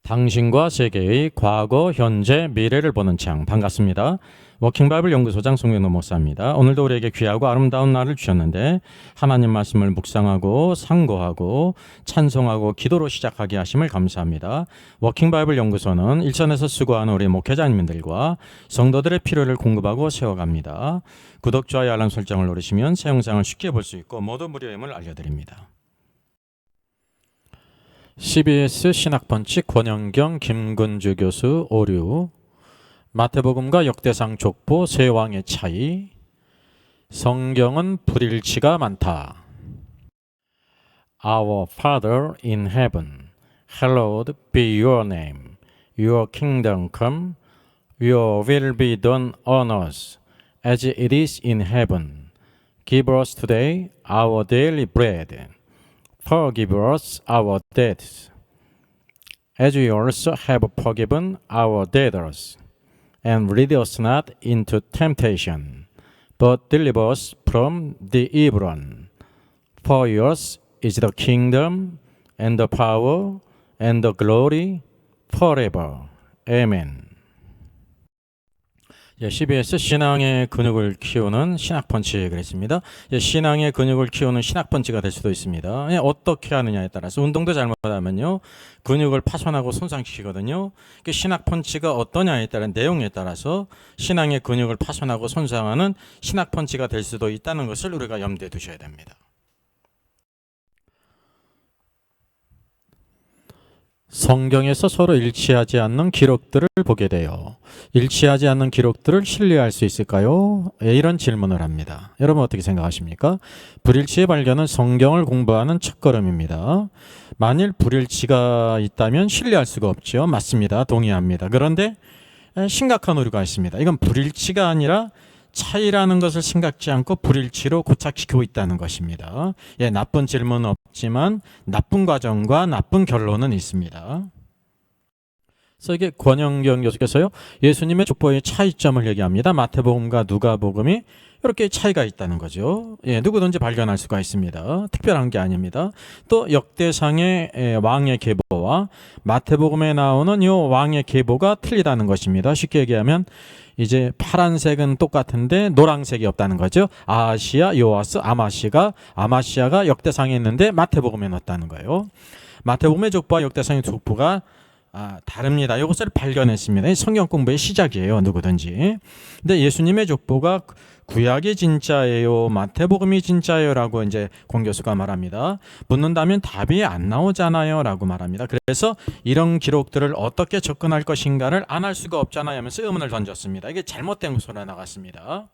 당신과 세계의 과거, 현재, 미래를 보는 창. 반갑습니다. 워킹바이블 연구소장 송영노 목사입니다. 오늘도 우리에게 귀하고 아름다운 날을 주셨는데 하나님 말씀을 묵상하고 상고하고 찬송하고 기도로 시작하게 하심을 감사합니다. 워킹바이블 연구소는 일선에서 수고하는 우리 목회자님들과 성도들의 필요를 공급하고 세워갑니다. 구독, 좋아요, 알람 설정을 누르시면 새 영상을 쉽게 볼 수 있고 모두 무료임을 알려드립니다. CBS 신학펀치 권영경 김근주 교수 오류, 마태복음과 역대상 족보 세 왕의 차이, 성경은 불일치가 많다. Our Father in heaven, hallowed be your name. Your kingdom come, your will be done on earth as it is in heaven. Give us today our daily bread. Forgive us our debts, as we also have forgiven our debtors. And lead us not into temptation, but deliver us from the evil one. For yours is the kingdom, and the power, and the glory, forever. Amen. CBS 신앙의 근육을 키우는 신학펀치 그랬습니다. 신앙의 근육을 키우는 신학펀치가 될 수도 있습니다. 어떻게 하느냐에 따라서 운동도 잘못하면요 근육을 파손하고 손상시키거든요. 신학펀치가 어떠냐에 따른 내용에 따라서 신앙의 근육을 파손하고 손상하는 신학펀치가 될 수도 있다는 것을 우리가 염두에 두셔야 됩니다. 성경에서 서로 일치하지 않는 기록들을 보게 돼요. 일치하지 않는 기록들을 신뢰할 수 있을까요? 이런 질문을 합니다. 여러분 어떻게 생각하십니까? 불일치의 발견은 성경을 공부하는 첫걸음입니다. 만일 불일치가 있다면 신뢰할 수가 없죠. 맞습니다. 동의합니다. 그런데 심각한 오류가 있습니다. 이건 불일치가 아니라 차이라는 것을 생각지 않고 불일치로 고착시키고 있다는 것입니다. 나쁜 질문은 없지만 나쁜 과정과 나쁜 결론은 있습니다. 그래서 이게 권영경 교수께서요, 예수님의 족보의 차이점을 얘기합니다. 마태복음과 누가복음이 이렇게 차이가 있다는 거죠. 누구든지 발견할 수가 있습니다. 특별한 게 아닙니다. 또 역대상의 왕의 계보와 마태복음에 나오는 이 왕의 계보가 틀리다는 것입니다. 쉽게 얘기하면 이제 파란색은 똑같은데 노란색이 없다는 거죠. 아하시아, 요아스, 아마시아가 역대상에 있는데 마태복음에 넣었다는 거예요. 마태복음의 족보와 역대상의 족보가 다릅니다. 이것을 발견했습니다. 성경 공부의 시작이에요. 누구든지. 근데 예수님의 족보가 구약이 진짜예요, 마태복음이 진짜예요 라고 이제 권 교수가 말합니다. 묻는다면 답이 안 나오잖아요 라고 말합니다. 그래서 이런 기록들을 어떻게 접근할 것인가를 안 할 수가 없잖아요 하면서 의문을 던졌습니다. 이게 잘못된 소리가 나갔습니다.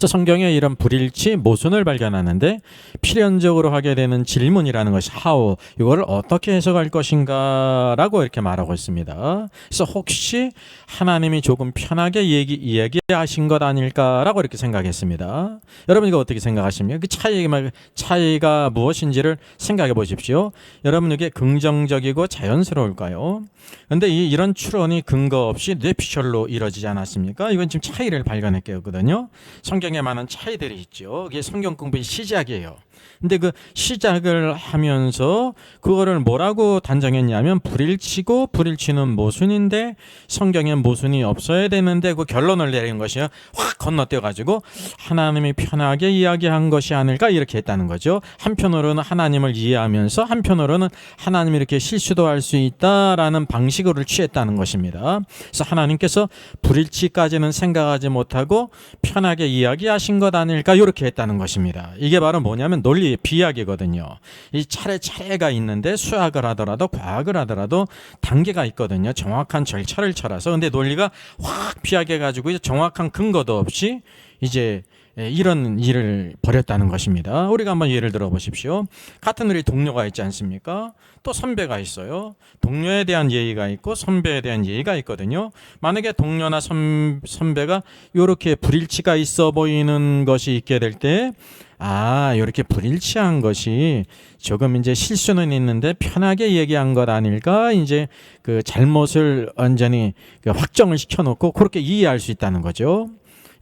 성경에 이런 불일치, 모순을 발견하는데 필연적으로 하게 되는 질문이라는 것이 how, 이거를 어떻게 해석할 것인가 라고 이렇게 말하고 있습니다. 그래서 혹시 하나님이 조금 편하게 얘기하신 것 아닐까라고 이렇게 생각했습니다. 여러분 이거 어떻게 생각하십니까? 그 차이가 무엇인지를 생각해 보십시오. 여러분 이게 긍정적이고 자연스러울까요? 그런데 이런 추론이 근거 없이 뇌피셜로 이루어지지 않았습니까? 이건 지금 차이를 발견했거든요. 성경에 많은 차이들이 있죠. 그게 성경 공부의 시작이에요. 근데 그 시작을 하면서 그거를 뭐라고 단정했냐면 불일치고 불일치는 모순인데 성경에 모순이 없어야 되는데 그 결론을 내린 것이요. 확 건너뛰어가지고 하나님이 편하게 이야기한 것이 아닐까 이렇게 했다는 거죠. 한편으로는 하나님을 이해하면서 한편으로는 하나님이 이렇게 실수도 할 수 있다라는 방식으로 취했다는 것입니다. 그래서 하나님께서 불일치까지는 생각하지 못하고 편하게 이야기하신 것 아닐까 이렇게 했다는 것입니다. 이게 바로 뭐냐면 논리 비약이거든요. 이 차례가 있는데 수학을 하더라도 과학을 하더라도 단계가 있거든요. 정확한 절차를 찾아서. 근데 논리가 확 비약해가지고 정확한 근거도 없이 이제 이런 일을 벌였다는 것입니다. 우리가 한번 예를 들어 보십시오. 같은 우리 동료가 있지 않습니까? 또 선배가 있어요. 동료에 대한 예의가 있고 선배에 대한 예의가 있거든요. 만약에 동료나 선배가 이렇게 불일치가 있어 보이는 것이 있게 될 때 이렇게 불일치한 것이 조금 이제 실수는 있는데 편하게 얘기한 것 아닐까? 이제 그 잘못을 완전히 확정을 시켜놓고 그렇게 이해할 수 있다는 거죠.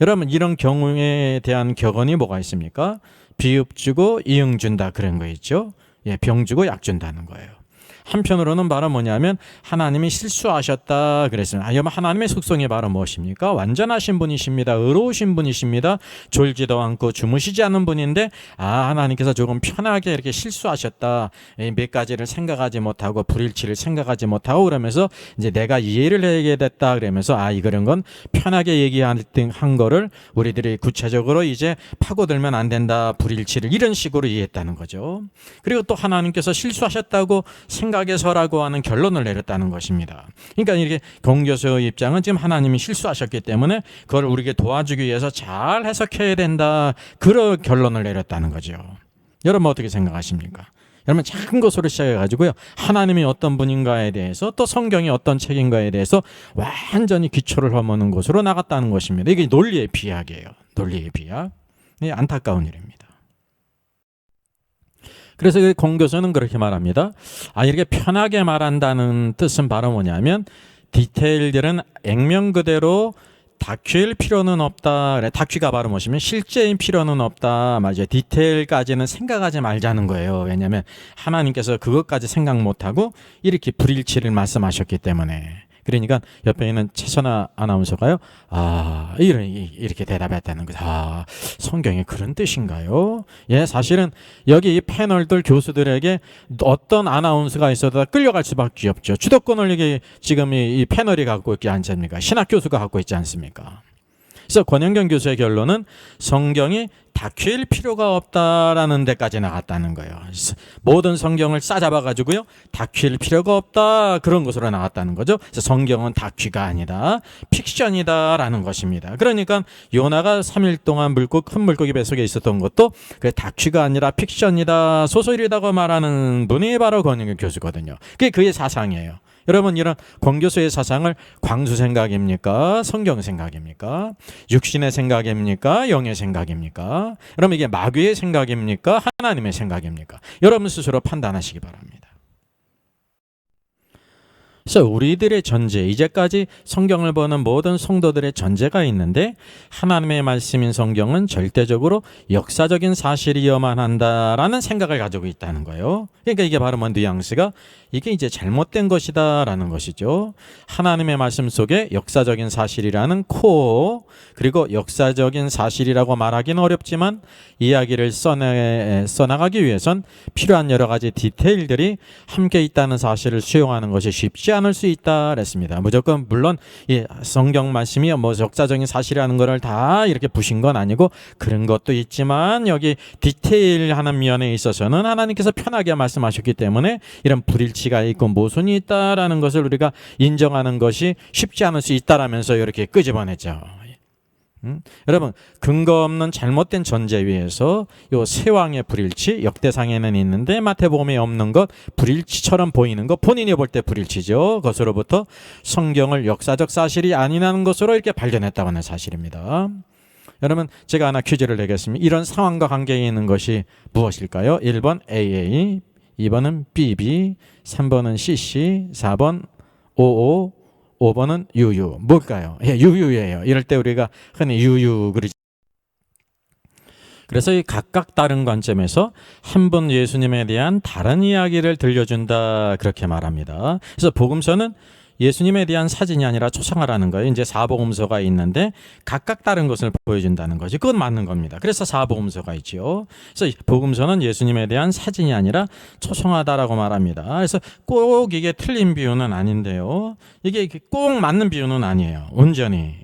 여러분 이런 경우에 대한 격언이 뭐가 있습니까? 비읍 주고 이응 준다 그런 거 있죠. 병 주고 약 준다는 거예요. 한편으로는 바로 뭐냐면 하나님이 실수하셨다 그랬습니다. 여러분 하나님의 속성이 바로 무엇입니까? 완전하신 분이십니다. 의로우신 분이십니다. 졸지도 않고 주무시지 않는 분인데 하나님께서 조금 편하게 이렇게 실수하셨다. 몇 가지를 생각하지 못하고 불일치를 생각하지 못하고 그러면서 이제 내가 이해를 하게 됐다 그러면서 이런 건 편하게 얘기한 거를 우리들이 구체적으로 이제 파고들면 안 된다. 불일치를 이런 식으로 이해했다는 거죠. 그리고 또 하나님께서 실수하셨다고 생각해서라고 하는 결론을 내렸다는 것입니다. 그러니까 이렇게 공교수의 입장은 지금 하나님이 실수하셨기 때문에 그걸 우리에게 도와주기 위해서 잘 해석해야 된다. 그런 결론을 내렸다는 거죠. 여러분 어떻게 생각하십니까? 여러분 작은 것으로 시작해가지고요. 하나님이 어떤 분인가에 대해서 또 성경이 어떤 책인가에 대해서 완전히 기초를 허무는 곳으로 나갔다는 것입니다. 이게 논리의 비약이에요. 논리의 비약. 안타까운 일입니다. 그래서 공교수는 그렇게 말합니다. 이렇게 편하게 말한다는 뜻은 바로 뭐냐면 디테일들은 액면 그대로 다큐일 필요는 없다. 다큐가 바로 뭐냐면 실제인 필요는 없다. 맞아요. 디테일까지는 생각하지 말자는 거예요. 왜냐하면 하나님께서 그것까지 생각 못하고 이렇게 불일치를 말씀하셨기 때문에. 그러니까 옆에 있는 최선아 아나운서가요. 이렇게 대답했다는 거죠. 성경에 그런 뜻인가요? 예, 사실은 여기 이 패널들 교수들에게 어떤 아나운서가 있어도 다 끌려갈 수밖에 없죠. 주도권을 이게 지금 이 패널이 갖고 있지 않습니까? 신학 교수가 갖고 있지 않습니까? 그래서 권영경 교수의 결론은 성경이 다큐일 필요가 없다라는 데까지 나갔다는 거예요. 모든 성경을 싸잡아가지고요. 다큐일 필요가 없다. 그런 것으로 나갔다는 거죠. 그래서 성경은 다큐가 아니다. 픽션이다라는 것입니다. 그러니까 요나가 3일 동안 큰 물고기 뱃속에 있었던 것도 그 다큐가 아니라 픽션이다. 소설이라고 말하는 분이 바로 권영경 교수거든요. 그게 그의 사상이에요. 여러분 이런 권교수의 사상을 광수 생각입니까? 성경 생각입니까? 육신의 생각입니까? 영의 생각입니까? 여러분 이게 마귀의 생각입니까? 하나님의 생각입니까? 여러분 스스로 판단하시기 바랍니다. 그래서 우리들의 전제, 이제까지 성경을 보는 모든 성도들의 전제가 있는데 하나님의 말씀인 성경은 절대적으로 역사적인 사실이어만 한다라는 생각을 가지고 있다는 거예요. 그러니까 이게 바로 뉘앙스가 이게 이제 잘못된 것이다라는 것이죠. 하나님의 말씀 속에 역사적인 사실이라는 코어, 그리고 역사적인 사실이라고 말하기는 어렵지만 이야기를 써나가기 위해선 필요한 여러 가지 디테일들이 함께 있다는 사실을 수용하는 것이 쉽지 않을 수 있다 그랬습니다. 무조건 물론 이 성경 말씀이 역사적인 사실이라는 것을 다 이렇게 부신 건 아니고 그런 것도 있지만 여기 디테일하는 면에 있어서는 하나님께서 편하게 말씀하셨기 때문에 이런 불일치가 있고 모순이 있다라는 것을 우리가 인정하는 것이 쉽지 않을 수 있다라면서 이렇게 끄집어냈죠. 여러분 근거 없는 잘못된 전제 위에서 요 세왕의 불일치 역대상에는 있는데 마태복음에 없는 것 불일치처럼 보이는 것 본인이 볼 때 불일치죠. 그것으로부터 성경을 역사적 사실이 아니라는 것으로 이렇게 발견했다고 하는 사실입니다. 여러분 제가 하나 퀴즈를 내겠습니다. 이런 상황과 관계에 있는 것이 무엇일까요? 1번 AA, 2번은 BB, 3번은 CC, 4번 OO, 5번은 유유. 뭘까요? 유유예요. 이럴 때 우리가 흔히 유유 그러지. 그래서 이 각각 다른 관점에서 한 분 예수님에 대한 다른 이야기를 들려준다 그렇게 말합니다. 그래서 복음서는 예수님에 대한 사진이 아니라 초상화라는 거예요. 이제 사복음서가 있는데 각각 다른 것을 보여준다는 거지. 그건 맞는 겁니다. 그래서 사복음서가 있죠. 그래서 복음서는 예수님에 대한 사진이 아니라 초상화다라고 말합니다. 그래서 꼭 이게 틀린 비유는 아닌데요. 이게 꼭 맞는 비유는 아니에요. 온전히.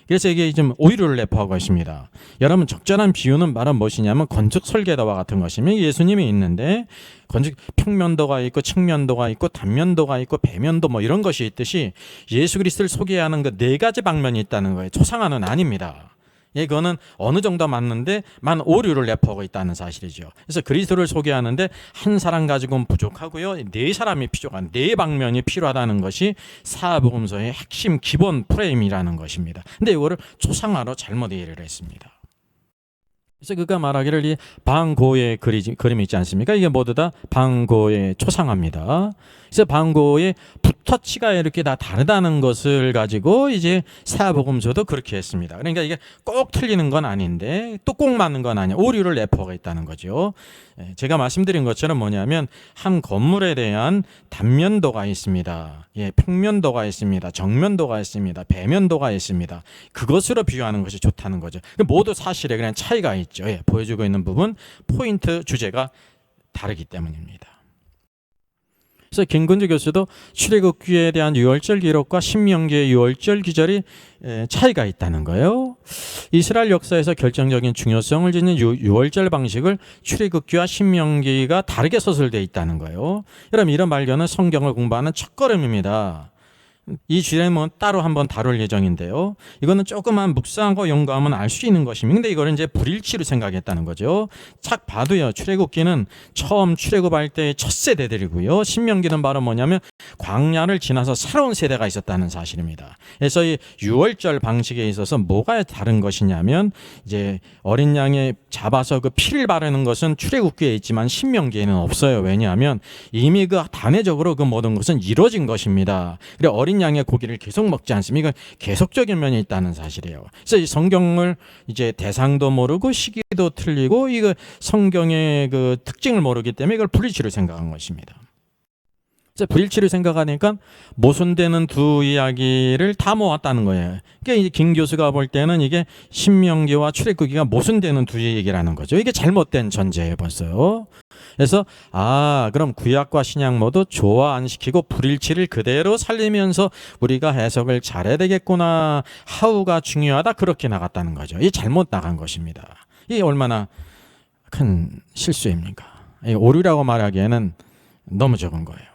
그래서 이게 좀 오류를 내포하고 있습니다. 여러분 적절한 비유는 바로 무엇이냐면 건축 설계도와 같은 것이면 예수님이 있는데 건축 평면도가 있고 측면도가 있고 단면도가 있고 배면도 이런 것이 있듯이 예수 그리스도를 소개하는 그 네 가지 방면이 있다는 거예요. 초상화는 아닙니다. 그거는 어느 정도 맞는데 만 오류를 내포하고 있다는 사실이죠. 그래서 그리스도를 소개하는데 한 사람 가지고는 부족하고요. 네 사람이 필요한 네 방면이 필요하다는 것이 사복음서의 핵심 기본 프레임이라는 것입니다. 근데 이거를 초상화로 잘못 이해를 했습니다. 그래서 그가 말하기를 이 방고의 그림이 있지 않습니까? 이게 모두 다 방고의 초상화입니다. 그래서 방고의 붓터치가 이렇게 다 다르다는 것을 가지고 이제 사복음서도 그렇게 했습니다. 그러니까 이게 꼭 틀리는 건 아닌데 또 꼭 맞는 건 아니야. 오류를 내포가 있다는 거죠. 제가 말씀드린 것처럼 뭐냐면 한 건물에 대한 단면도가 있습니다. 평면도가 있습니다. 정면도가 있습니다. 배면도가 있습니다. 그것으로 비유하는 것이 좋다는 거죠. 모두 사실에 그냥 차이가 있죠. 보여주고 있는 부분, 포인트, 주제가 다르기 때문입니다. 그래서 김근주 교수도 출애굽기에 대한 유월절 기록과 신명기의 유월절 기절이 차이가 있다는 거예요. 이스라엘 역사에서 결정적인 중요성을 지닌 유월절 방식을 출애굽기와 신명기가 다르게 서술되어 있다는 거예요. 여러분, 이런 발견은 성경을 공부하는 첫걸음입니다. 이 주제는 따로 한번 다룰 예정인데요. 이거는 조금만 묵상하고 연구하면 알 수 있는 것입니다. 근데 이거를 이제 불일치로 생각했다는 거죠. 착 봐도요, 출애굽기는 처음 출애굽할 때의 첫 세대들이고요. 신명기는 바로 뭐냐면 광야를 지나서 새로운 세대가 있었다는 사실입니다. 그래서 이 유월절 방식에 있어서 뭐가 다른 것이냐면 이제 어린 양에 잡아서 그 피를 바르는 것은 출애굽기에 있지만 신명기에는 없어요. 왜냐하면 이미 그 단회적으로 그 모든 것은 이루어진 것입니다. 그래 어린 양의 고기를 계속 먹지 않습니까? 이건 계속적인 면이 있다는 사실이에요. 그래서 이 성경을 이제 대상도 모르고 시기도 틀리고 이거 성경의 그 특징을 모르기 때문에 이걸 불일치로 생각한 것입니다. 그래서 불일치로 생각하니까 모순되는 두 이야기를 다 모았다는 거예요. 그러니까 이제 김 교수가 볼 때는 이게 신명기와 출애굽기가 모순되는 두 얘기라는 거죠. 이게 잘못된 전제예요, 벌써요. 그래서 그럼 구약과 신약 모두 조화 안 시키고 불일치를 그대로 살리면서 우리가 해석을 잘해야 되겠구나. 하우가 중요하다. 그렇게 나갔다는 거죠. 이게 잘못 나간 것입니다. 이게 얼마나 큰 실수입니까? 오류라고 말하기에는 너무 적은 거예요.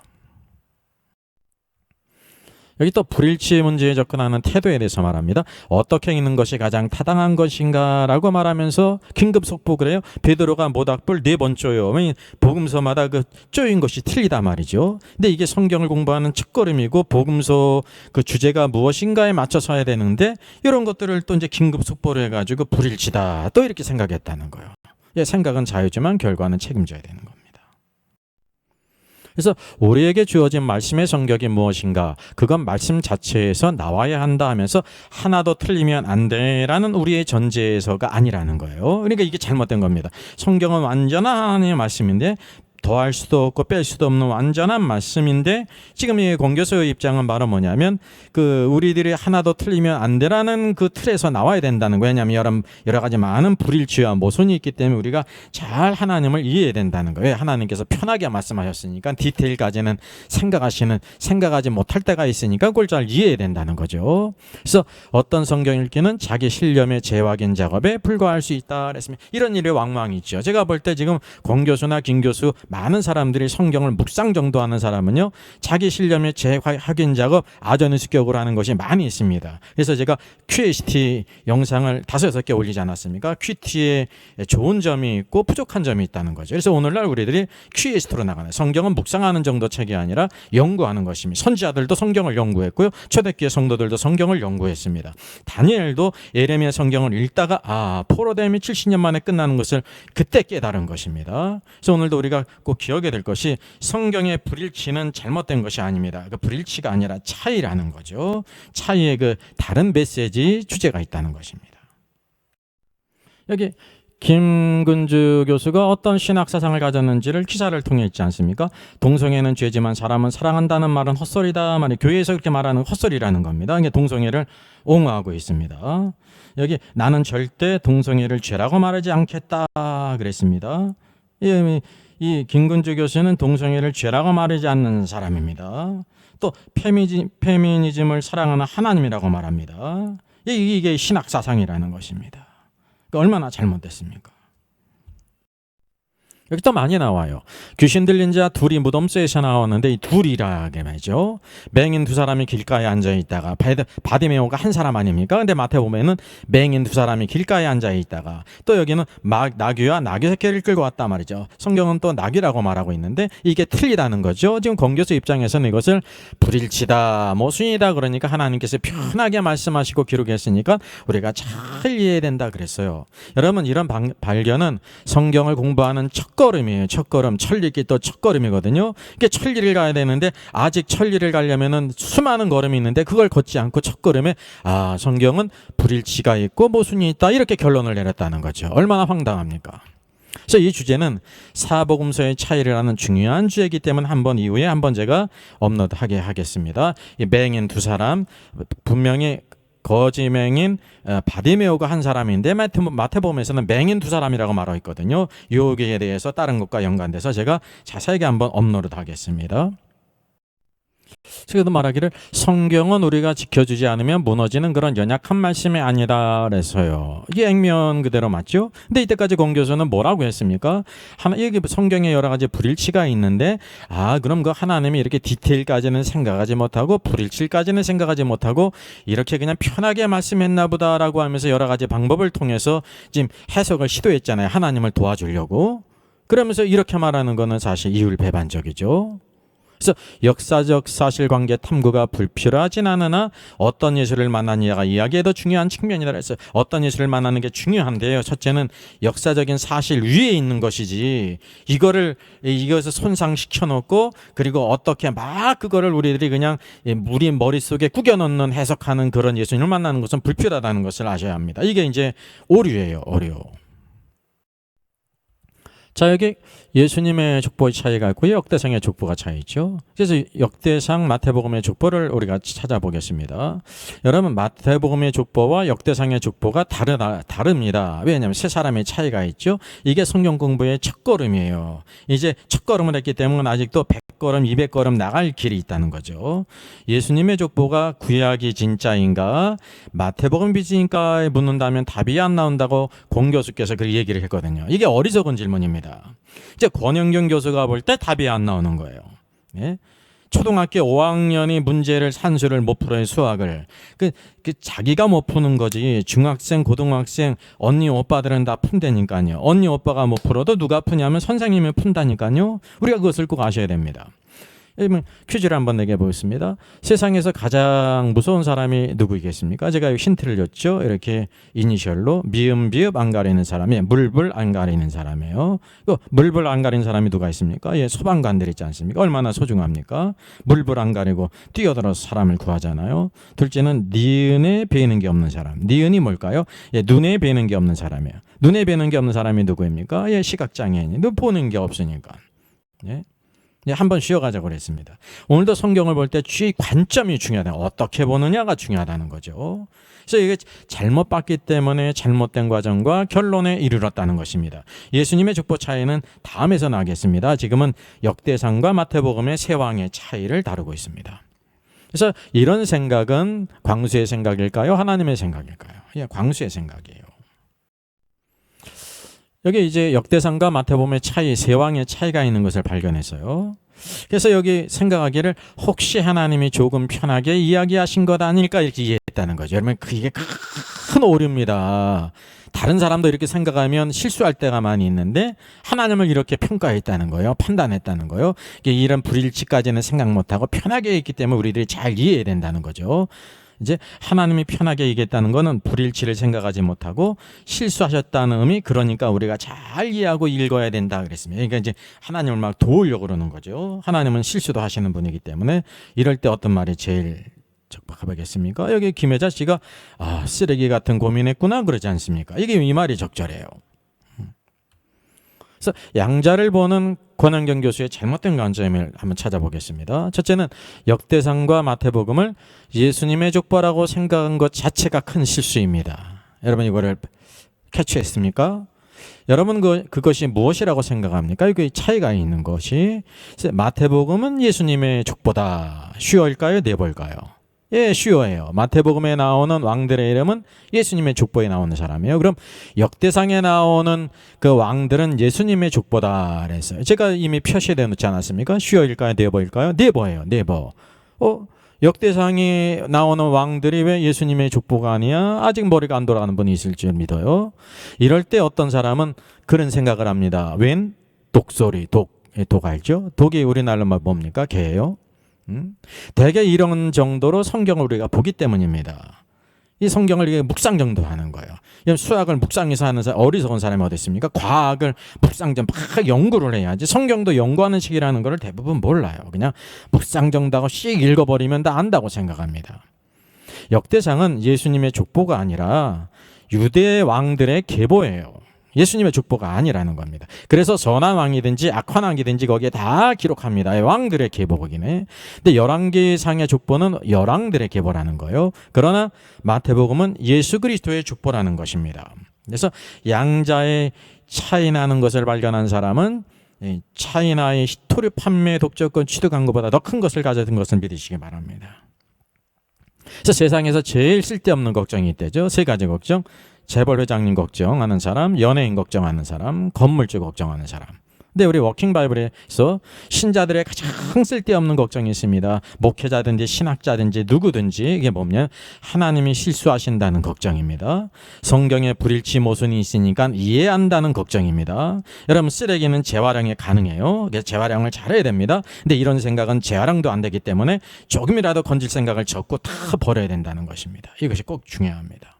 여기 또 불일치 문제에 접근하는 태도에 대해서 말합니다. 어떻게 읽는 것이 가장 타당한 것인가 라고 말하면서 긴급 속보 그래요. 베드로가 모닥불 4번 쪼요. 복음서마다 그 쪼인 것이 틀리다 말이죠. 근데 이게 성경을 공부하는 첫걸음이고 복음서 그 주제가 무엇인가에 맞춰서 해야 되는데 이런 것들을 또 이제 긴급 속보를 해가지고 불일치다 또 이렇게 생각했다는 거예요. 생각은 자유지만 결과는 책임져야 되는 겁니다. 그래서 우리에게 주어진 말씀의 성격이 무엇인가? 그건 말씀 자체에서 나와야 한다 하면서 하나도 틀리면 안 돼라는 우리의 전제에서가 아니라는 거예요. 그러니까 이게 잘못된 겁니다. 성경은 완전한 하나님의 말씀인데 더할 수도 없고 뺄 수도 없는 완전한 말씀인데 지금 이 공교수의 입장은 바로 뭐냐면 그 우리들이 하나도 틀리면 안 되라는 그 틀에서 나와야 된다는 거예요. 왜냐하면 여러 가지 많은 불일치와 모순이 있기 때문에 우리가 잘 하나님을 이해해야 된다는 거예요. 하나님께서 편하게 말씀하셨으니까 디테일까지는 생각하지 못할 때가 있으니까 그걸 잘 이해해야 된다는 거죠. 그래서 어떤 성경 읽기는 자기 신념의 재확인 작업에 불과할 수 있다 그랬습니다. 이런 일이 왕왕 있죠. 제가 볼 때 지금 공교수나 김교수 많은 사람들이 성경을 묵상 정도 하는 사람은요, 자기 신념의 재확인 작업 아전의식격으로 하는 것이 많이 있습니다. 그래서 제가 QST 영상을 5-6개 올리지 않았습니까? QT에 좋은 점이 있고 부족한 점이 있다는 거죠. 그래서 오늘날 우리들이 QST로 나가는 성경은 묵상하는 정도 책이 아니라 연구하는 것입니다. 선지자들도 성경을 연구했고요. 초대교회 성도들도 성경을 연구했습니다. 다니엘도 예레미야 성경을 읽다가 포로됨이 70년 만에 끝나는 것을 그때 깨달은 것입니다. 그래서 오늘도 우리가 꼭 기억해야 될 것이 성경의 불일치는 잘못된 것이 아닙니다. 그 불일치가 아니라 차이라는 거죠. 차이의 그 다른 메시지 주제가 있다는 것입니다. 여기 김근주 교수가 어떤 신학 사상을 가졌는지를 기사를 통해 있지 않습니까? 동성애는 죄지만 사람은 사랑한다는 말은 헛소리다. 교회에서 그렇게 말하는 헛소리라는 겁니다. 이게 동성애를 옹호하고 있습니다. 여기 나는 절대 동성애를 죄라고 말하지 않겠다 그랬습니다. 이 김근주 교수는 동성애를 죄라고 말하지 않는 사람입니다. 또 페미니즘을 사랑하는 하나님이라고 말합니다. 이게 신학 사상이라는 것입니다. 얼마나 잘못됐습니까? 여기 또 많이 나와요. 귀신 들린 자 둘이 무덤새에서 나왔는데 이 둘이라게 말이죠. 맹인 두 사람이 길가에 앉아 있다가 바디메오가 한 사람 아닙니까? 근데 마태 보면은 맹인 두 사람이 길가에 앉아 있다가 또 여기는 나귀와 나귀 새끼를 끌고 왔다 말이죠. 성경은 또 나귀라고 말하고 있는데 이게 틀리다는 거죠. 지금 공교수 입장에서는 이것을 불일치다, 모순이다 그러니까 하나님께서 편하게 말씀하시고 기록했으니까 우리가 잘 이해해야 된다 그랬어요. 여러분 이런 발견은 성경을 공부하는 첫걸음이에요. 첫걸음. 천리길 또 첫걸음이거든요. 이게 천리를 가야 되는데 아직 천리를 가려면은 수많은 걸음이 있는데 그걸 걷지 않고 첫걸음에 성경은 불일치가 있고 모순이 있다 이렇게 결론을 내렸다는 거죠. 얼마나 황당합니까? 그래서 이 주제는 사복음서의 차이를 하는 중요한 주제이기 때문에 이후에 한번 제가 업로드하게 하겠습니다. 이 맹인 두 사람 분명히 거지 맹인 바디메오가 한 사람인데 마태복음에서는 맹인 두 사람이라고 말하고 있거든요. 여기에 대해서 다른 것과 연관돼서 제가 자세하게 한번 업로드 하겠습니다. 그래도 말하기를 성경은 우리가 지켜주지 않으면 무너지는 그런 연약한 말씀이 아니다 그래서요. 이게 액면 그대로 맞죠? 근데 이때까지 공교수는 뭐라고 했습니까? 여기 성경에 여러 가지 불일치가 있는데 그럼 그 하나님이 이렇게 디테일까지는 생각하지 못하고 불일치까지는 생각하지 못하고 이렇게 그냥 편하게 말씀했나 보다라고 하면서 여러 가지 방법을 통해서 지금 해석을 시도했잖아요. 하나님을 도와주려고. 그러면서 이렇게 말하는 거는 사실 이율배반적이죠. 그래서 역사적 사실관계 탐구가 불필요하진 않으나 어떤 예수를 만나느냐가 이야기에도 중요한 측면이라 해서 어떤 예수를 만나는 게 중요한데요. 첫째는 역사적인 사실 위에 있는 것이지 이것을 손상시켜 놓고 그리고 어떻게 막 그거를 우리들이 그냥 우리 머릿속에 꾸겨 넣는 해석하는 그런 예수님을 만나는 것은 불필요하다는 것을 아셔야 합니다. 이게 이제 오류예요. 오류. 자, 여기 예수님의 족보의 차이가 있고요. 역대상의 족보가 차이죠. 그래서 역대상 마태복음의 족보를 우리가 찾아보겠습니다. 여러분 마태복음의 족보와 역대상의 족보가 다릅니다. 왜냐하면 세 사람의 차이가 있죠. 이게 성경 공부의 첫걸음이에요. 이제 첫걸음을 했기 때문에 아직도 100걸음, 200걸음 나갈 길이 있다는 거죠. 예수님의 족보가 구약이 진짜인가 마태복음 비진가에 묻는다면 답이 안 나온다고 공교수께서 그 얘기를 했거든요. 이게 어리석은 질문입니다. 이제 권영경 교수가 볼 때 답이 안 나오는 거예요. 예? 초등학교 5학년이 문제를 산수를 못 풀어요. 수학을. 그 자기가 못 푸는 거지 중학생, 고등학생, 언니, 오빠들은 다 푼다니까요. 언니, 오빠가 못 풀어도 누가 푸냐면 선생님이 푼다니까요. 우리가 그것을 꼭 아셔야 됩니다. 퀴즈를 한번 내게 보겠습니다. 세상에서 가장 무서운 사람이 누구이겠습니까? 제가 힌트를 줬죠. 이렇게 이니셜로 미음, 비읍 안 가리는 사람이 물불 안 가리는 사람이에요. 물불 안 가리는 사람이 누가 있습니까? 소방관들 있지 않습니까? 얼마나 소중합니까? 물불 안 가리고 뛰어들어서 사람을 구하잖아요. 둘째는 니은에 베이는 게 없는 사람. 니은이 뭘까요? 눈에 베이는 게 없는 사람이에요. 눈에 베이는 게 없는 사람이 누구입니까? 시각장애인이. 눈 보는 게 없으니까. 예. 한번 쉬어가자고 그랬습니다. 오늘도 성경을 볼 때 관점이 중요하다. 어떻게 보느냐가 중요하다는 거죠. 그래서 이게 잘못 봤기 때문에 잘못된 과정과 결론에 이르렀다는 것입니다. 예수님의 족보 차이는 다음에서 나겠습니다. 지금은 역대상과 마태복음의 세 왕의 차이를 다루고 있습니다. 그래서 이런 생각은 광수의 생각일까요? 하나님의 생각일까요? 광수의 생각이에요. 여기 이제 역대상과 마태복음의 차이, 세 왕의 차이가 있는 것을 발견했어요. 그래서 여기 생각하기를 혹시 하나님이 조금 편하게 이야기하신 것 아닐까 이렇게 이해했다는 거죠. 여러분 그게 큰 오류입니다. 다른 사람도 이렇게 생각하면 실수할 때가 많이 있는데 하나님을 이렇게 평가했다는 거예요. 판단했다는 거예요. 이런 불일치까지는 생각 못하고 편하게 했기 때문에 우리들이 잘 이해해야 된다는 거죠. 이제 하나님이 편하게 얘기했다는 것은 불일치를 생각하지 못하고 실수하셨다는 의미, 그러니까 우리가 잘 이해하고 읽어야 된다 그랬습니다. 그러니까 이제 하나님을 막 도우려고 그러는 거죠. 하나님은 실수도 하시는 분이기 때문에 이럴 때 어떤 말이 제일 적합하겠습니까? 여기 김혜자 씨가 쓰레기 같은 고민했구나 그러지 않습니까? 이게 이 말이 적절해요. 그래서 양자를 보는 권한경 교수의 잘못된 관점을 한번 찾아보겠습니다. 첫째는 역대상과 마태복음을 예수님의 족보라고 생각한 것 자체가 큰 실수입니다. 여러분 이거를 캐치했습니까? 여러분 그것이 무엇이라고 생각합니까? 이게 차이가 있는 것이 마태복음은 예수님의 족보다. 쉬울까요? 내볼까요? 예, 슈어예요. 마태복음에 나오는 왕들의 이름은 예수님의 족보에 나오는 사람이에요. 그럼 역대상에 나오는 그 왕들은 예수님의 족보다 그랬어요. 제가 이미 표시되어 놓지 않았습니까? 슈어일까요? 네버일까요? 네버예요. 네버. 역대상에 나오는 왕들이 왜 예수님의 족보가 아니야? 아직 머리가 안 돌아가는 분이 있을 줄 믿어요. 이럴 때 어떤 사람은 그런 생각을 합니다. 웬? 독소리, 독 알죠? 독이 우리나라로 뭡니까? 개예요. 대개 이런 정도로 성경을 우리가 보기 때문입니다. 이 성경을 묵상 정도 하는 거예요. 수학을 묵상해서 하는 어리석은 사람이 어디 있습니까? 과학을 묵상 좀 막 연구를 해야지. 성경도 연구하는 식이라는 걸 대부분 몰라요. 그냥 묵상 정도하고 씩 읽어버리면 다 안다고 생각합니다. 역대상은 예수님의 족보가 아니라 유대 왕들의 계보예요. 예수님의 족보가 아니라는 겁니다. 그래서 선한 왕이든지 악한 왕이든지 거기에 다 기록합니다. 왕들의 계보이네. 근데 열왕기상의 족보는 열왕들의 계보라는 거예요. 그러나 마태복음은 예수 그리스도의 족보라는 것입니다. 그래서 양자의 차이 나는 것을 발견한 사람은 차이나의 히토류 판매 독점권 취득한 것보다 더 큰 것을 가져든 것을 믿으시기 바랍니다. 그래서 세상에서 제일 쓸데없는 걱정이 있대죠. 세 가지 걱정. 재벌 회장님 걱정하는 사람, 연예인 걱정하는 사람, 건물주 걱정하는 사람. 근데 우리 워킹 바이블에서 신자들의 가장 쓸데없는 걱정이 있습니다. 목회자든지 신학자든지 누구든지 이게 뭐냐면 하나님이 실수하신다는 걱정입니다. 성경에 불일치 모순이 있으니까 이해한다는 걱정입니다. 여러분 쓰레기는 재활용이 가능해요. 그래서 재활용을 잘해야 됩니다. 근데 이런 생각은 재활용도 안 되기 때문에 조금이라도 건질 생각을 접고 다 버려야 된다는 것입니다. 이것이 꼭 중요합니다.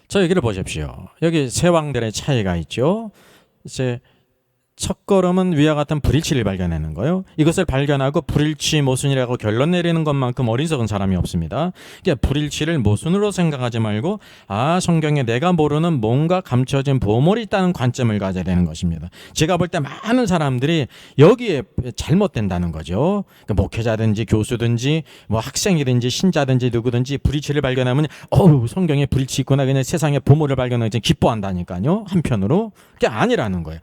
저 여기를 보십시오. 여기 세 왕들의 차이가 있죠. 이제 첫 걸음은 위와 같은 불일치를 발견하는 거예요. 이것을 발견하고 불일치 모순이라고 결론 내리는 것만큼 어리석은 사람이 없습니다. 그러니까 불일치를 모순으로 생각하지 말고 성경에 내가 모르는 뭔가 감춰진 보물이 있다는 관점을 가져야 되는 것입니다. 제가 볼 때 많은 사람들이 여기에 잘못된다는 거죠. 그러니까 목회자든지 교수든지 뭐 학생이든지 신자든지 누구든지 불일치를 발견하면 성경에 불일치 있구나 그냥 세상에 보물을 발견하지 기뻐한다니까요. 한편으로 그게 아니라는 거예요.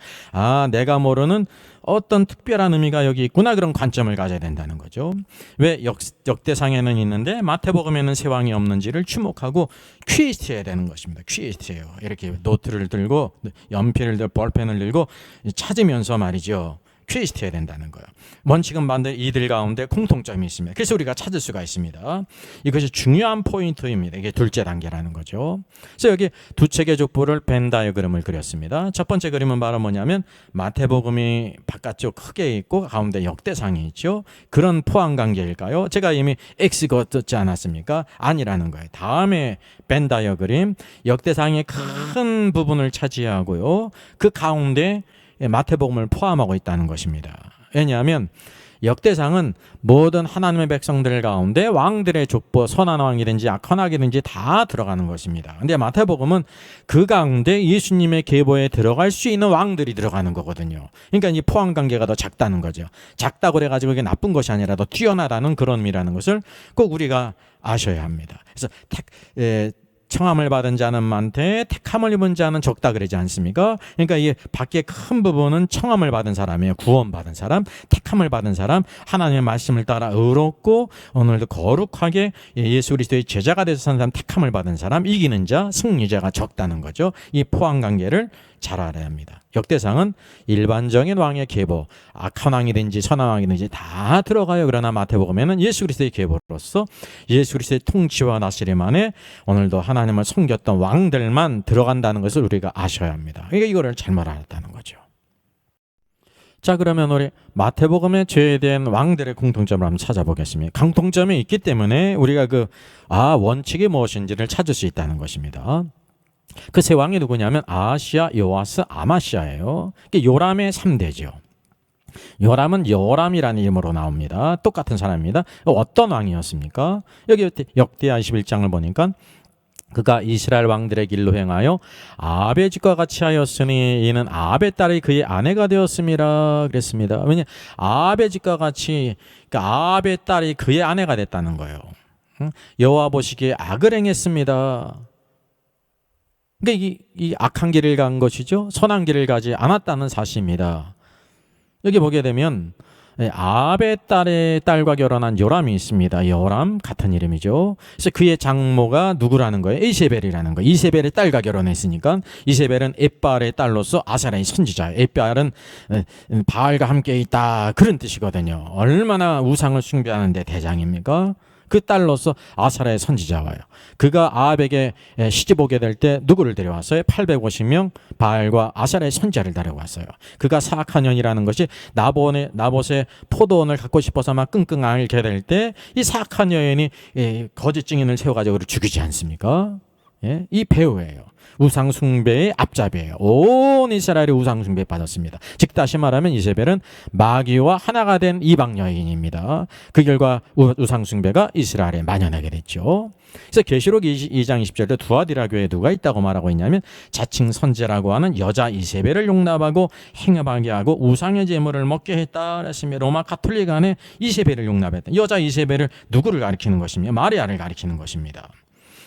내가 모르는 어떤 특별한 의미가 여기 있구나 그런 관점을 가져야 된다는 거죠. 왜 역대상에는 있는데 마태복음에는 세 왕이 없는지를 주목하고 퀴즈해야 되는 것입니다. 퀴즈해요. 이렇게 노트를 들고 연필을 들고 볼펜을 들고 찾으면서 말이죠. 퀴즈해야 된다는 거예요. 원칙은 반대 이들 가운데 공통점이 있습니다. 그래서 우리가 찾을 수가 있습니다. 이것이 중요한 포인트입니다. 이게 둘째 단계라는 거죠. 그래서 여기 두 책의 족보를 벤 다이어그램을 그렸습니다. 첫 번째 그림은 바로 뭐냐면 마태복음이 바깥쪽 크게 있고 가운데 역대상이 있죠. 그런 포함 관계일까요? 제가 이미 X 걷지 않았습니까? 아니라는 거예요. 다음에 벤 다이어그램 역대상의 큰 부분을 차지하고요. 그 가운데 마태복음을 포함하고 있다는 것입니다. 왜냐하면 역대상은 모든 하나님의 백성들 가운데 왕들의 족보, 선한 왕이든지 악한 왕이든지 다 들어가는 것입니다. 근데 마태복음은 그 가운데 예수님의 계보에 들어갈 수 있는 왕들이 들어가는 거거든요. 그러니까 이 포함 관계가 더 작다는 거죠. 작다고 그래가지고 이게 나쁜 것이 아니라 더 뛰어나다는 그런 의미라는 것을 꼭 우리가 아셔야 합니다. 그래서 청함을 받은 자는 많되 택함을 입은 자는 적다 그러지 않습니까? 그러니까 이 밖에 큰 부분은 청함을 받은 사람이에요. 구원받은 사람, 택함을 받은 사람, 하나님의 말씀을 따라 의롭고 오늘도 거룩하게 예수 그리스도의 제자가 돼서 사는 사람, 택함을 받은 사람, 이기는 자, 승리자가 적다는 거죠. 이 포함 관계를 잘 알아야 합니다. 역대상은 일반적인 왕의 계보, 악한 왕이든지 선한 왕이든지 다 들어가요. 그러나 마태복음에는 예수 그리스도의 계보로서 예수 그리스도의 통치와 나시림 안에 오늘도 하나님을 섬겼던 왕들만 들어간다는 것을 우리가 아셔야 합니다. 그러니까 이거를 잘못 알았다는 거죠. 자, 그러면 우리 마태복음에 제외된 왕들의 공통점을 한번 찾아보겠습니다. 공통점이 있기 때문에 우리가 원칙이 무엇인지를 찾을 수 있다는 것입니다. 그 세 왕이 누구냐면 아하시아, 요아스, 아마시아예요. 요람의 3대죠. 요람은 여호람이라는 이름으로 나옵니다. 똑같은 사람입니다. 어떤 왕이었습니까? 여기 역대하 21장을 보니까 그가 이스라엘 왕들의 길로 행하여 아합의 집과 같이 하였으니 이는 아합의 딸이 그의 아내가 되었음이라 그랬습니다. 왜냐 아합의 집과 같이 아합의 딸이 그의 아내가 됐다는 거예요. 여호와 보시기에 악을 행했습니다. 그러니까 이 악한 길을 간 것이죠. 선한 길을 가지 않았다는 사실입니다. 여기 보게 되면 아합의 딸과 결혼한 요람이 있습니다. 요람 같은 이름이죠. 그래서 그의 장모가 누구라는 거예요? 이세벨이라는 거예요. 이세벨의 딸과 결혼했으니까 이세벨은 엣바알의 딸로서 아사라의 선지자예요. 엣바알은 바알과 함께 있다 그런 뜻이거든요. 얼마나 우상을 숭배하는데 대장입니까? 그 딸로서 아사라의 선지자와요. 그가 아합에게 시집 오게 될 때 누구를 데려왔어요? 850명 바알과 아사라의 선지자를 데려왔어요. 그가 사악한 년이라는 것이 나봇의 포도원을 갖고 싶어서 막 끙끙 앓게 될 때 이 사악한 여인이 거짓 증인을 세워가지고 그를 죽이지 않습니까? 이 배우예요. 우상 숭배의 앞잡이에요. 온 이스라엘이 우상 숭배에 빠졌습니다. 즉 다시 말하면 이세벨은 마귀와 하나가 된 이방 여인입니다. 그 결과 우상 숭배가 이스라엘에 만연하게 됐죠. 그래서 계시록 2장 20절에 두아디라 교회에 누가 있다고 말하고 있냐면 자칭 선지라고 하는 여자 이세벨을 용납하고 행업하게 하고 우상의 제물을 먹게 했다 그랬습니다. 로마 가톨릭 안에 이세벨을 용납했다. 여자 이세벨을 누구를 가리키는 것입니까? 마리아를 가리키는 것입니다.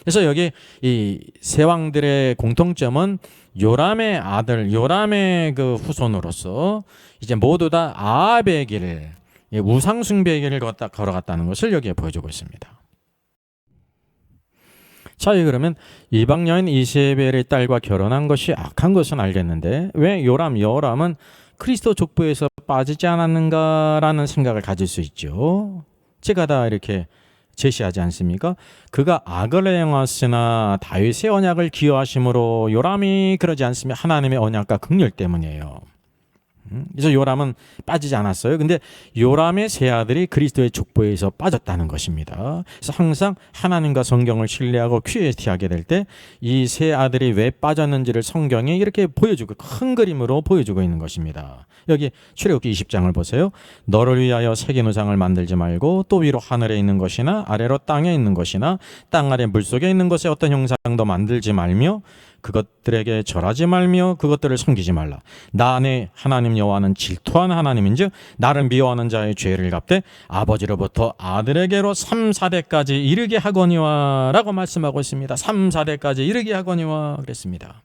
그래서 여기 이 세 왕들의 공통점은 요람의 아들, 요람의 그 후손으로서 이제 모두 다 아합의 길을, 우상 숭배의 길을 걸어갔다는 것을 여기에 보여주고 있습니다. 자, 그러면 이방 여인 이세벨의 딸과 결혼한 것이 악한 것은 알겠는데 왜 요람은 그리스도 족보에서 빠지지 않았는가라는 생각을 가질 수 있죠. 제가 다 이렇게 제시하지 않습니까? 그가 악을 행하으나 다윗의 언약을 기여하심으로 요람이 그러지 않으면 하나님의 언약과 긍휼 때문이에요. 그래서 요람은 빠지지 않았어요. 근데 요람의 세 아들이 그리스도의 족보에서 빠졌다는 것입니다. 그래서 항상 하나님과 성경을 신뢰하고 큐에티하게 될 때 이 세 아들이 왜 빠졌는지를 성경에 이렇게 보여주고 큰 그림으로 보여주고 있는 것입니다. 여기 출애굽기 20장을 보세요. 너를 위하여 새긴 우상을 만들지 말고 또 위로 하늘에 있는 것이나 아래로 땅에 있는 것이나 땅 아래 물속에 있는 것에 어떤 형상도 만들지 말며 그것들에게 절하지 말며 그것들을 섬기지 말라. 나 내 하나님 여호와는 질투한 하나님인즉 나를 미워하는 자의 죄를 갚되 아버지로부터 아들에게로 3, 4대까지 이르게 하거니와 라고 말씀하고 있습니다. 3, 4대까지 이르게 하거니와 그랬습니다.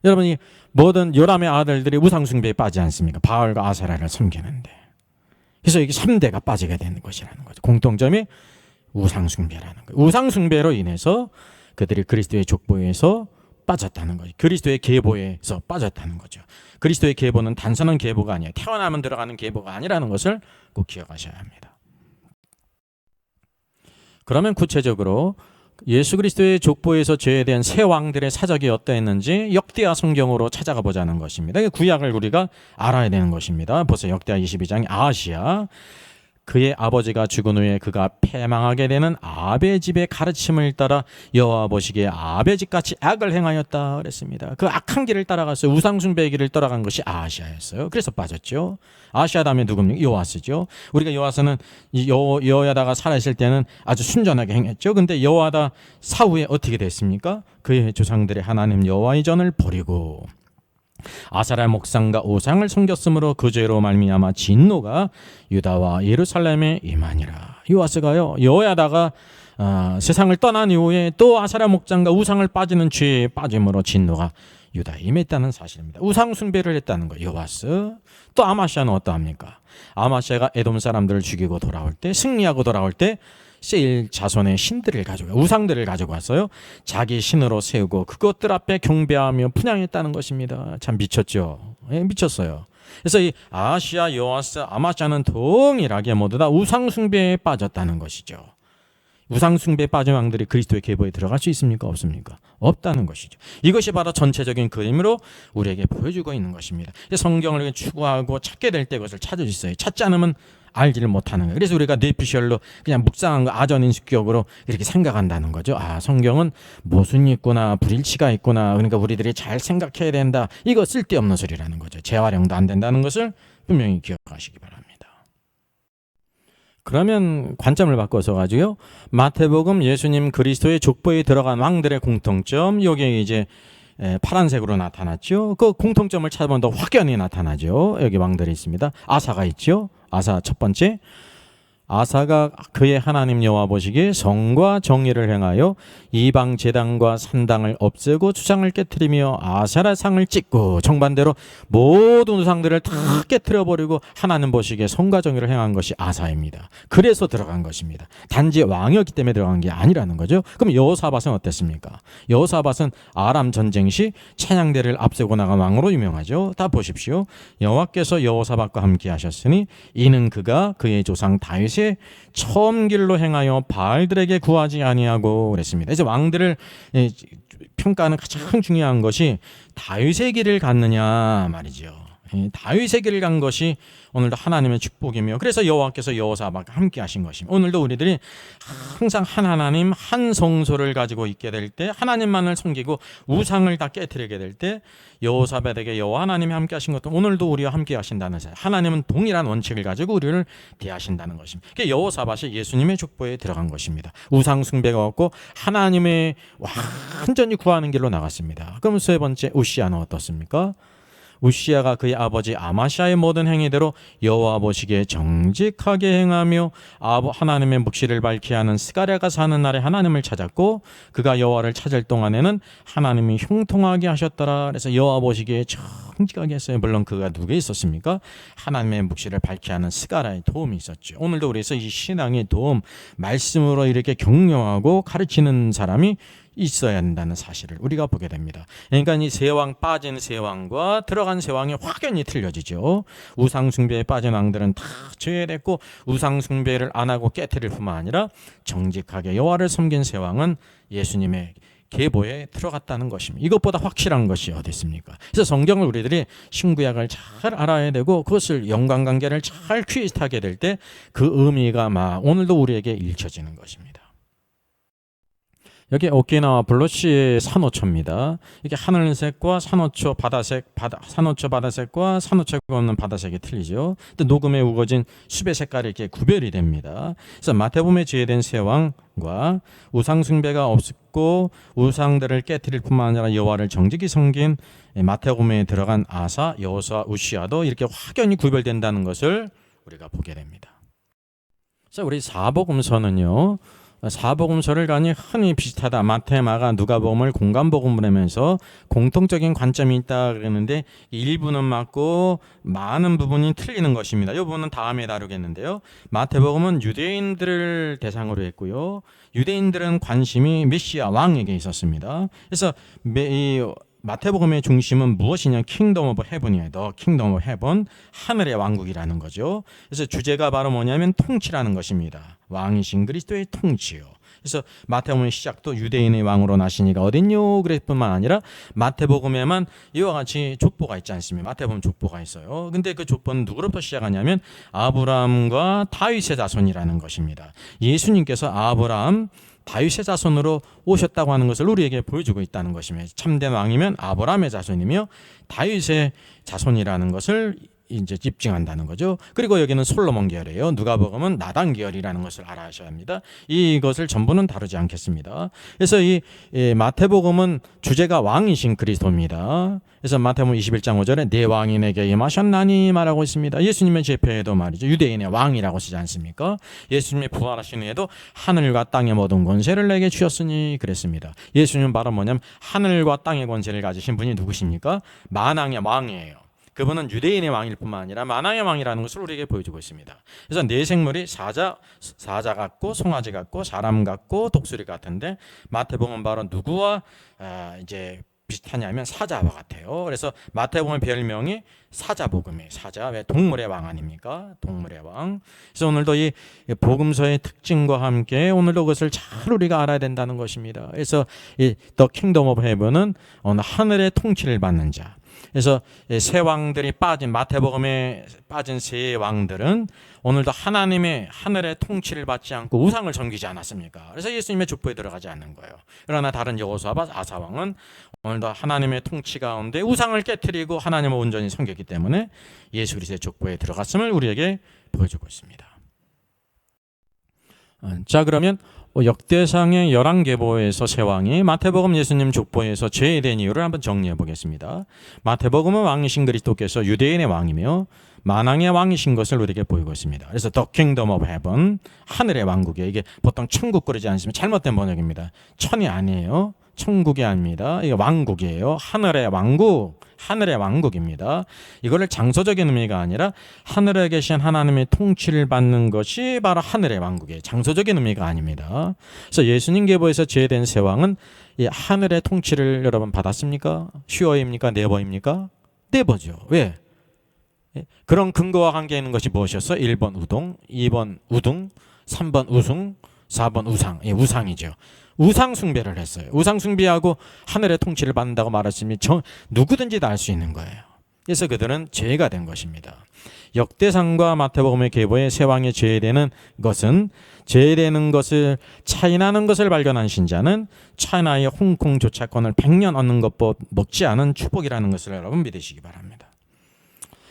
여러분이 모든 요람의 아들들이 우상숭배에 빠지지 않습니까? 바알과 아세라를 섬기는데. 그래서 이게 3대가 빠지게 되는 것이라는 거죠. 공통점이 우상숭배라는 거예요. 우상숭배로 인해서 그들이 그리스도의 족보에서 빠졌다는 거죠. 그리스도의 계보에서 빠졌다는 거죠. 그리스도의 계보는 단순한 계보가 아니에요. 태어나면 들어가는 계보가 아니라는 것을 꼭 기억하셔야 합니다. 그러면 구체적으로 예수 그리스도의 족보에서 제외된 세 왕들의 사적이 어떠했는지 역대하 성경으로 찾아가 보자는 것입니다. 구약을 우리가 알아야 되는 것입니다. 보세요. 역대하 22장 아하시야. 그의 아버지가 죽은 후에 그가 패망하게 되는 아합의 집의 가르침을 따라 여호와 보시기에 아합의 집같이 악을 행하였다 그랬습니다. 그 악한 길을 따라갔어요. 우상숭배의 길을 따라간 것이 아하시아였어요. 그래서 빠졌죠. 아하시아 다음에 누굽니까? 요아스죠. 우리가 요아스는 여호야다가 살아있을 때는 아주 순전하게 행했죠. 근데 여호야다 사후에 어떻게 됐습니까? 그의 조상들의 하나님 여호와의 전을 버리고 아사랴 목상과 우상을 섬겼으므로 그 죄로 말미암아 진노가 유다와 예루살렘에 임하니라. 요아스가요 여호야다가 세상을 떠난 이후에 또 아사랴 목상과 우상을 빠지는 죄에 빠짐으로 진노가 유다에 임했다는 사실입니다. 우상 숭배를 했다는 거예요. 요아스. 또 아마시아는 어떠합니까? 아마시아가 에돔 사람들을 죽이고 돌아올 때, 승리하고 돌아올 때 세일 자손의 신들을 가지고 우상들을 가지고 왔어요. 자기 신으로 세우고 그것들 앞에 경배하며 분향했다는 것입니다. 참 미쳤죠. 미쳤어요. 그래서 이 아하시아, 요아스, 아마시아는 동일하게 모두 다 우상 숭배에 빠졌다는 것이죠. 우상 숭배에 빠진 왕들이 그리스도의 계보에 들어갈 수 있습니까? 없습니까? 없다는 것이죠. 이것이 바로 전체적인 그림으로 우리에게 보여주고 있는 것입니다. 성경을 추구하고 찾게 될 때 그것을 찾을 수 있어요. 찾지 않으면 알지를 못하는 거예요. 그래서 우리가 뇌피셜로 그냥 묵상한 거 아전인식격으로 이렇게 생각한다는 거죠. 아, 성경은 모순이 있구나, 불일치가 있구나. 그러니까 우리들이 잘 생각해야 된다. 이거 쓸데없는 소리라는 거죠. 재활용도 안 된다는 것을 분명히 기억하시기 바랍니다. 그러면 관점을 바꿔서 가지고요. 마태복음 예수님 그리스도의 족보에 들어간 왕들의 공통점, 여기에 이제 파란색으로 나타났죠. 그 공통점을 찾아보면 더 확연히 나타나죠. 여기 왕들이 있습니다. 아사가 있죠. 아사 첫 번째. 아사가 그의 하나님 여호와 보시기에 성과 정의를 행하여 이방 제단과 산당을 없애고 주상을 깨뜨리며 아세라 상을 찢고, 정반대로 모든 우상들을 다 깨뜨려 버리고 하나님 보시기에 성과 정의를 행한 것이 아사입니다. 그래서 들어간 것입니다. 단지 왕이었기 때문에 들어간 게 아니라는 거죠. 그럼 여호사밧은 어땠습니까? 여호사밧은 아람 전쟁 시 찬양대를 앞세고 나간 왕으로 유명하죠. 다 보십시오. 여호와께서 여호사밧과 함께 하셨으니 이는 그가 그의 조상 다윗의 처음 길로 행하여 바알들에게 구하지 아니하고 그랬습니다. 이제 왕들을 평가하는 가장 중요한 것이 다윗의 길을 갔느냐 말이죠. 다윗의 길을 간 것이 오늘도 하나님의 축복이며, 그래서 여호와께서 여호사밧과 함께 하신 것입니다. 오늘도 우리들이 항상 한 하나님, 한 성소를 가지고 있게 될 때, 하나님만을 섬기고 우상을 다 깨뜨리게 될 때, 여호사밧에게 여호와 하나님이 함께 하신 것도 오늘도 우리와 함께 하신다는 사실. 하나님은 동일한 원칙을 가지고 우리를 대하신다는 것입니다. 여호사밧이 예수님의 족보에 들어간 것입니다. 우상 숭배가 없고 하나님의 완전히 구하는 길로 나갔습니다. 그럼 세 번째, 우시아는 어떻습니까? 우시아가 그의 아버지 아마시아의 모든 행위대로 여호와 보시기에 정직하게 행하며 하나님의 묵시를 밝히 하는 스가랴가 사는 날에 하나님을 찾았고, 그가 여호와를 찾을 동안에는 하나님이 형통하게 하셨더라. 그래서 여호와 보시기에 정직하게 했어요. 물론 그가 누구에 있었습니까? 하나님의 묵시를 밝히 하는 스가랴의 도움이 있었죠. 오늘도 그래서 이 신앙의 도움, 말씀으로 이렇게 격려하고 가르치는 사람이 있어야 한다는 사실을 우리가 보게 됩니다. 그러니까 이 세왕, 빠진 세왕과 들어간 세왕이 확연히 틀려지죠. 우상 숭배에 빠진 왕들은 다 제외됐고, 우상 숭배를 안 하고 깨뜨릴 뿐만 아니라 정직하게 여호와를 섬긴 세왕은 예수님의 계보에 들어갔다는 것입니다. 이것보다 확실한 것이 어디 있습니까? 그래서 성경을 우리들이 신구약을 잘 알아야 되고, 그것을 연관관계를 잘 퀴즈하게 될 때 그 의미가 오늘도 우리에게 읽혀지는 것입니다. 여기 오키나와 블로시의 산호초입니다. 이게 하늘색과 산호초 바다색, 산호초 바다색과 산호초가 없는 바다색이 틀리죠. 또 녹음에 우거진 숲의 색깔이 이렇게 구별이 됩니다. 그래서 마태복음에 제외된 세 왕과 우상 숭배가 없었고 우상들을 깨뜨릴 뿐만 아니라 여호와를 정직히 섬긴 마태복음에 들어간 아사, 여호사, 우시아도 이렇게 확연히 구별된다는 것을 우리가 보게 됩니다. 그래서 우리 사복음서는요, 사복음서를 간이 흔히 비슷하다. 마태, 마가, 누가복음을 공간복음을 하면서 공통적인 관점이 있다 그러는데, 일부는 맞고 많은 부분이 틀리는 것입니다. 이 부분은 다음에 다루겠는데요. 마태복음은 유대인들을 대상으로 했고요. 유대인들은 관심이 메시아 왕에게 있었습니다. 그래서 이 마태복음의 중심은 무엇이냐? 킹덤 오브 헤븐이에요. 더 킹덤 오브 헤븐, 하늘의 왕국이라는 거죠. 그래서 주제가 바로 뭐냐면 통치라는 것입니다. 왕이신 그리스도의 통치요. 그래서 마태복음의 시작도 유대인의 왕으로 나시니가 어딨뇨 그랬 뿐만 아니라 마태복음에만 이와 같이 족보가 있지 않습니까? 마태복음 족보가 있어요. 근데 그 족보는 누구로부터 시작하냐면 아브라함과 다윗의 자손이라는 것입니다. 예수님께서 아브라함, 다윗의 자손으로 오셨다고 하는 것을 우리에게 보여주고 있다는 것입니다. 참된 왕이면 아브라함의 자손이며 다윗의 자손이라는 것을 이제 입증한다는 거죠. 그리고 여기는 솔로몬 계열이에요. 누가복음은 나단 계열이라는 것을 알아셔야 합니다. 이것을 전부는 다루지 않겠습니다. 그래서 이 마태복음은 주제가 왕이신 그리스도입니다. 그래서 마태복음 21장 5절에 내 왕이 내게 임하셨나니 말하고 있습니다. 예수님의 제표에도 말이죠, 유대인의 왕이라고 쓰지 않습니까? 예수님의 부활하신 후에도 하늘과 땅의 모든 권세를 내게 주셨으니 그랬습니다. 예수님은 바로 뭐냐면 하늘과 땅의 권세를 가지신 분이 누구십니까? 만왕의 왕이에요. 그분은 유대인의 왕일 뿐만 아니라 만왕의 왕이라는 것을 우리에게 보여주고 있습니다. 그래서 네 생물이 사자 같고 송아지 같고 사람 같고 독수리 같은데, 마태복음은 바로 누구와 이제 비슷하냐면 사자와 같아요. 그래서 마태복음의 별명이 사자복음이에요. 사자, 왜 동물의 왕 아닙니까? 동물의 왕. 그래서 오늘도 이 복음서의 특징과 함께 오늘도 그것을 잘 우리가 알아야 된다는 것입니다. 그래서 이 The Kingdom of Heaven은 하늘의 통치를 받는 자. 그래서 세 왕들이 빠진, 마태복음에 빠진 세 왕들은 오늘도 하나님의 하늘의 통치를 받지 않고 우상을 섬기지 않았습니까? 그래서 예수님의 족보에 들어가지 않는 거예요. 그러나 다른 여호사밧, 아사 왕은 오늘도 하나님의 통치 가운데 우상을 깨뜨리고 하나님을 온전히 섬겼기 때문에 예수 그리스도의 족보에 들어갔음을 우리에게 보여주고 있습니다. 자, 그러면 역대상의 11계보에서 세 왕이 마태복음 예수님 족보에서 제외된 이유를 한번 정리해 보겠습니다. 마태복음은 왕이신 그리스도께서 유대인의 왕이며 만왕의 왕이신 것을 우리에게 보이고 있습니다. 그래서 The Kingdom of Heaven, 하늘의 왕국이에요. 이게 보통 천국 그러지 않으시면 잘못된 번역입니다. 천이 아니에요. 천국이 아닙니다. 이게 왕국이에요. 하늘의 왕국, 하늘의 왕국입니다. 이거를 장소적인 의미가 아니라 하늘에 계신 하나님의 통치를 받는 것이 바로 하늘의 왕국이에요. 장소적인 의미가 아닙니다. 그래서 예수님 계보에서 제외된 세 왕은 이 하늘의 통치를 여러분 받았습니까? 슈어입니까? 네버입니까? 네버죠. 왜? 그런 근거와 관계 있는 것이 무엇이었어? 1번 우동, 2번 우둥, 3번 우승, 4번 우상. 우상이죠. 우상 숭배를 했어요. 우상 숭배하고 하늘의 통치를 받는다고 말했으면 누구든지 다 알 수 있는 거예요. 그래서 그들은 죄가 된 것입니다. 역대상과 마태복음의 계보에 세 왕이 제외되는 것은 제외되는 것을 차이나는 것을 발견한 신자는 차이나의 홍콩 조차권을 100년 얻는 것보다 먹지 않은 축복이라는 것을 여러분 믿으시기 바랍니다.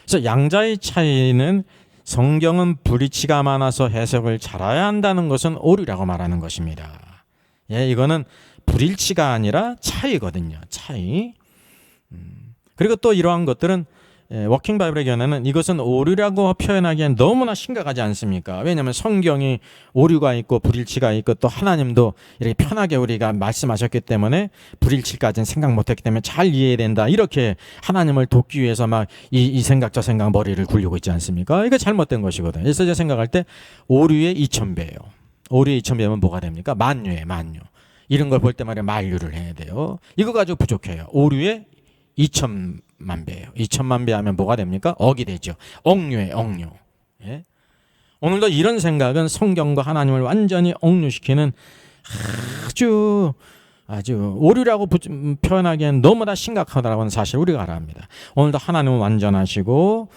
그래서 양자의 차이는 성경은 불이치가 많아서 해석을 잘해야 한다는 것은 오류라고 말하는 것입니다. 이거는 불일치가 아니라 차이거든요. 차이. 그리고 또 이러한 것들은 워킹 바이블의 견해는 이것은 오류라고 표현하기엔 너무나 심각하지 않습니까? 왜냐하면 성경이 오류가 있고 불일치가 있고 또 하나님도 이렇게 편하게 우리가 말씀하셨기 때문에 불일치까지는 생각 못했기 때문에 잘 이해된다. 이렇게 하나님을 돕기 위해서 막 이 생각 저 생각 머리를 굴리고 있지 않습니까? 이거 잘못된 것이거든요. 그래서 제가 생각할 때 오류의 2000배예요. 오류의 2000배면 뭐가 됩니까? 만유예요. 만유. 이런 걸 볼 때 말이야 만류를 해야 돼요. 이거 가지고 부족해요. 오류의 2000만 배예요. 2000만 배 하면 뭐가 됩니까? 억이 되죠. 억류예요. 억류. 예? 오늘도 이런 생각은 성경과 하나님을 완전히 억류시키는 아주 오류라고 표현하기엔 너무나 심각하다는 사실 우리가 알아야 합니다. 오늘도 하나님은 완전하시고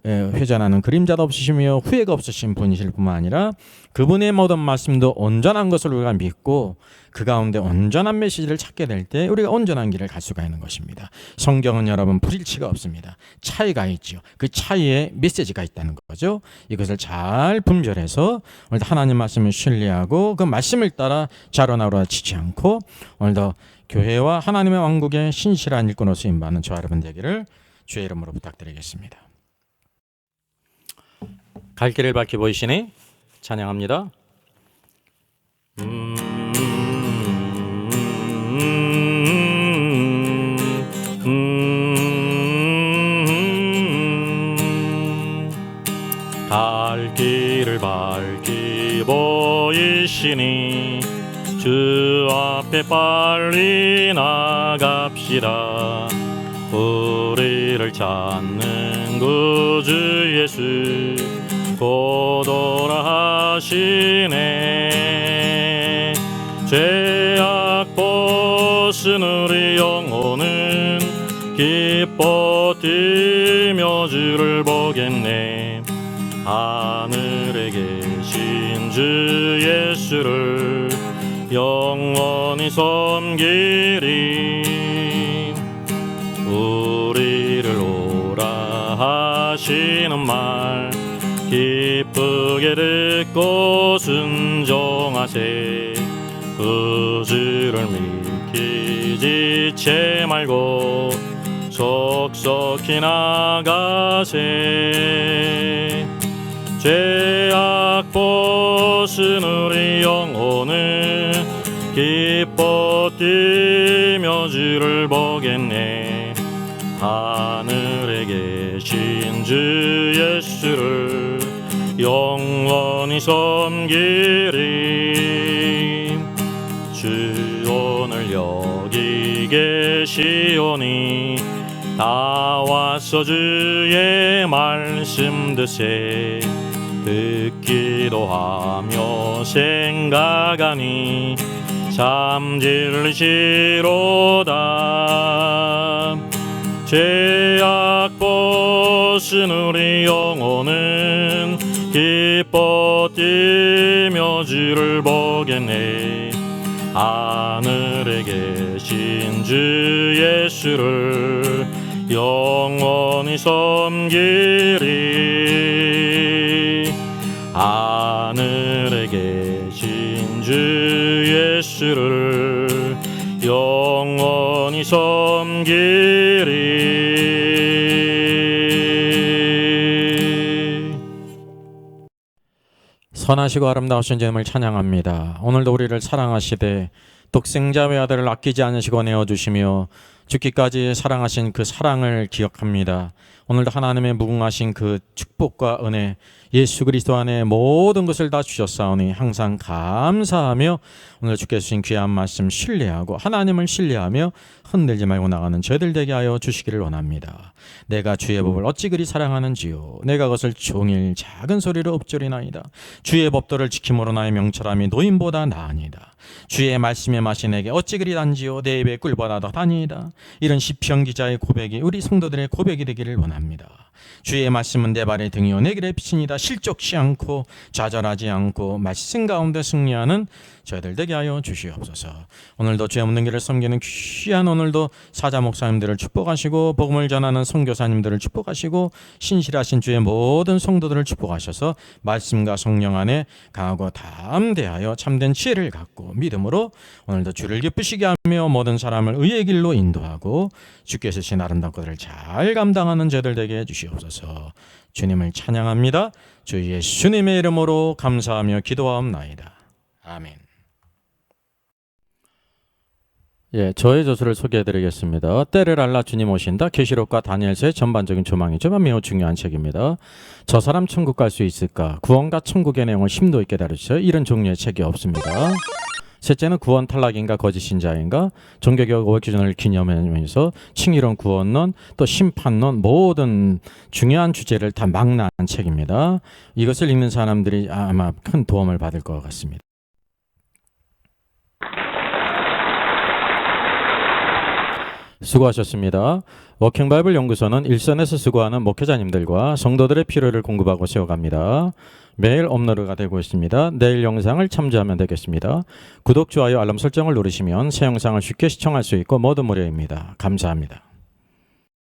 회전하는 그림자도 없으시며 후회가 없으신 분이실 뿐만 아니라 그분의 모든 말씀도 온전한 것을 우리가 믿고 그 가운데 온전한 메시지를 찾게 될 때 우리가 온전한 길을 갈 수가 있는 것입니다. 성경은 여러분 불일치가 없습니다. 차이가 있죠. 그 차이에 메시지가 있다는 거죠. 이것을 잘 분별해서 오늘도 하나님 말씀을 신뢰하고 그 말씀을 따라 자로나로 치지 않고 오늘도 교회와 하나님의 왕국의 신실한 일꾼으로서 임받는 저와 여러분 되기를 주의 이름으로 부탁드리겠습니다. 갈 길을 밝히 보이시니 찬양합니다. 갈 길을 밝히 보이시니 주 앞에 빨리 나갑시다. 우리를 찾는 구주 예수 곧 오라 하시네. 죄악 벗은 우리 영혼은 기뻐 뛰며 주를 보겠네. 하늘에 계신 주 예수를 영원히 섬기리. 우리를 오라 하시는 말 기쁘게 듣고 순종하세. 그 주를 믿기 지체 말고 속속히 나가세. 죄악 벗은 우리 영혼은 기뻐 뛰며 주를 보겠네. 하늘에 계신 주 예수를 영원히 섬기리. 주 오늘 여기 계시오니 다 와서 주의 말씀 듣세. 듣기도 하며 생각하니 참 진리시로다. 죄악 벗은 우리 영혼은 기뻐 뛰며 주를 보겠네. 하늘에 계신 주 예수를 영원히 섬기리. 하늘에 계신 주 길이. 선하시고 아름다우신 주님을 찬양합니다. 오늘도 우리를 사랑하시되 독생자 외아들을 아끼지 않으시고 내어주시며 죽기까지 사랑하신 그 사랑을 기억합니다. 오늘도 하나님의 무궁하신 그 축복과 은혜, 예수 그리스도 안에 모든 것을 다 주셨사오니 항상 감사하며 오늘 주께서 주신 귀한 말씀 신뢰하고 하나님을 신뢰하며 흔들지 말고 나가는 저희들 되게 하여 주시기를 원합니다. 내가 주의 법을 어찌 그리 사랑하는지요. 내가 그것을 종일 작은 소리로 읊조리나이다. 주의 법도를 지킴으로 나의 명철함이 노인보다 나으니다. 주의 말씀의 맛이 내게 어찌 그리 단지요. 내 입에 꿀보다 더 다니이다. 이런 시편 기자의 고백이 우리 성도들의 고백이 되기를 원합니다. 주의 말씀은 내 발의 등이요 내 길의 빛이니이다. 실족치 않고 좌절하지 않고 말씀 가운데 승리하는 저희들 되게 하여 주시옵소서. 오늘도 죄 없는 길을 섬기는 귀한 오늘도 사자 목사님들을 축복하시고 복음을 전하는 선교사님들을 축복하시고 신실하신 주의 모든 성도들을 축복하셔서 말씀과 성령 안에 강하고 담대하여 참된 지혜를 갖고 믿음으로 오늘도 주를 기쁘시게 하며 모든 사람을 의의 길로 인도하고 주께서 주신 아름다운 것들을 잘 감당하는 저희들 되게 해주시옵소서. 주님을 찬양합니다. 주 예수님의 이름으로 감사하며 기도하옵나이다. 아멘. 저의 저서를 소개해드리겠습니다. 때를 알라 주님 오신다. 계시록과 다니엘서의 전반적인 조망이지만 매우 중요한 책입니다. 저 사람 천국 갈 수 있을까? 구원과 천국의 내용을 심도 있게 다루셔요. 이런 종류의 책이 없습니다. 셋째는 구원 탈락인가 거짓신자인가 종교개혁 5기준을 기념하면서 칭의론 구원론 또 심판론 모든 중요한 주제를 다 망라한 책입니다. 이것을 읽는 사람들이 아마 큰 도움을 받을 것 같습니다. 수고하셨습니다. 워킹바이블 연구소는 일선에서 수고하는 목회자님들과 성도들의 필요를 공급하고 세워갑니다. 매일 업로드가 되고 있습니다. 내일 영상을 참조하면 되겠습니다. 구독, 좋아요, 알람 설정을 누르시면 새 영상을 쉽게 시청할 수 있고 모두 무료입니다. 감사합니다.